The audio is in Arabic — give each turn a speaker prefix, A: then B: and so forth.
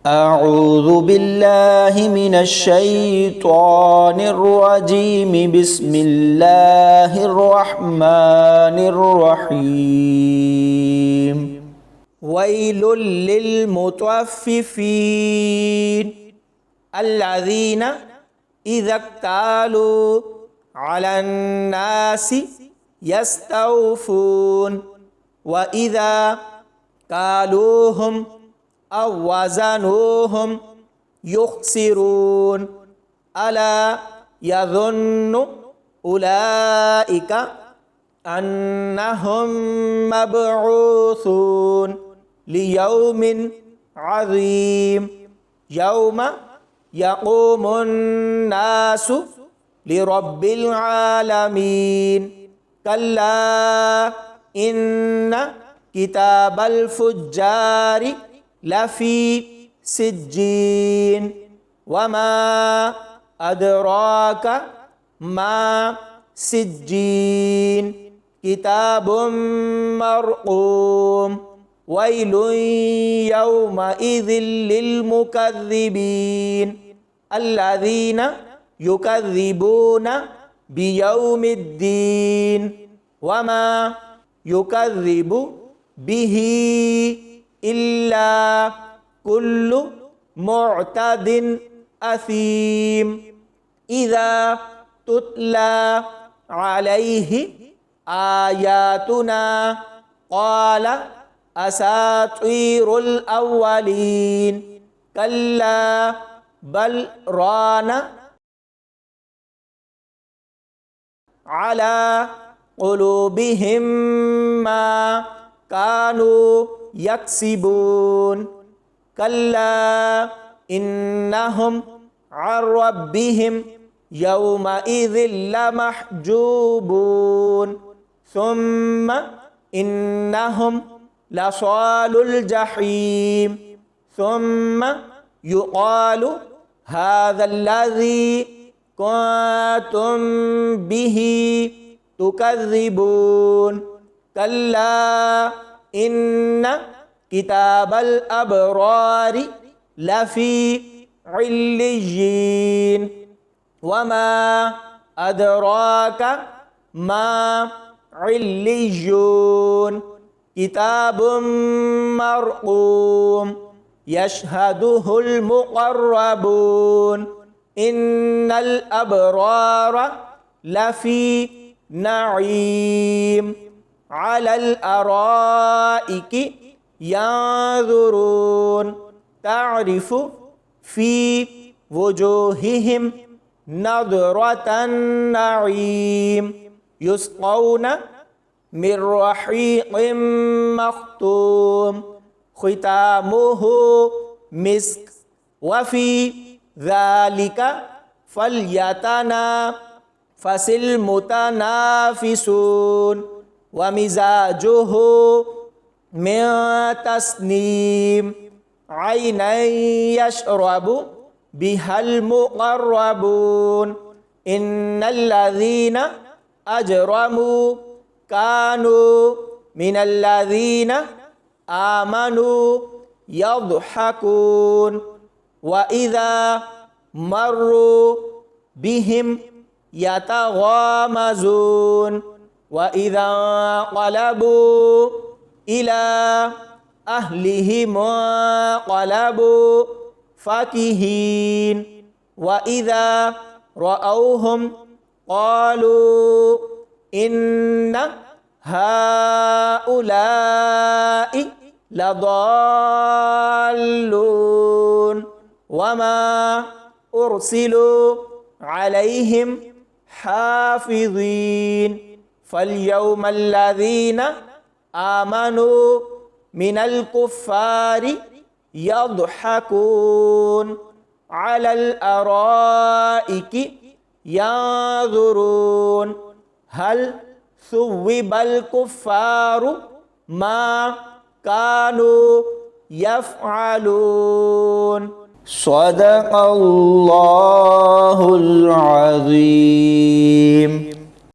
A: أعوذ بالله من الشيطان الرجيم بسم الله الرحمن الرحيم ويل للمطففين الذين إذا اكتالوا على الناس يستوفون وإذا كالوهم أو وزنوهم يخسرون ألا يظن أولئك أنهم مبعوثون ليوم عظيم يوم يقوم الناس لرب العالمين كلا إن كتاب الفجار لفي سجين وما أدراك ما سجين كتاب مرقوم ويل يومئذ للمكذبين الذين يكذبون بيوم الدين وما يكذب به إلا كل معتد أثيم إذا تتلى عليه آياتنا قال أساطير الأولين كلا بل ران على قلوبهم ما كانوا يكسبون كلا إنهم عن ربهم يومئذ لمحجوبون ثم إنهم لصال الجحيم ثم يقال هذا الذي كنتم به تكذبون كلا إن كتاب الأبرار لفي عليين وما أدراك ما عليون كتاب مرقوم يشهده المقربون إن الأبرار لفي نعيم على الأرائك ينظرون تعرف في وجوههم نضرة النعيم يسقون من رحيق مختوم ختامه مسك وفي ذلك فليتنافس المتنافسون ومزاجه من تسنيم عينا يشرب بها المقربون إن الذين أجرموا كانوا من الذين آمنوا يضحكون وإذا مروا بهم يتغامزون وإذا انقلبوا إلى أهلهم انقلبوا فكهين وإذا رأوهم قالوا إن هؤلاء لضالون وما أرسلوا عليهم حافظين فاليوم الذين آمنوا من الكفار يضحكون على الأرائك ينظرون هل ثوب الكفار ما كانوا يفعلون صدق الله العظيم.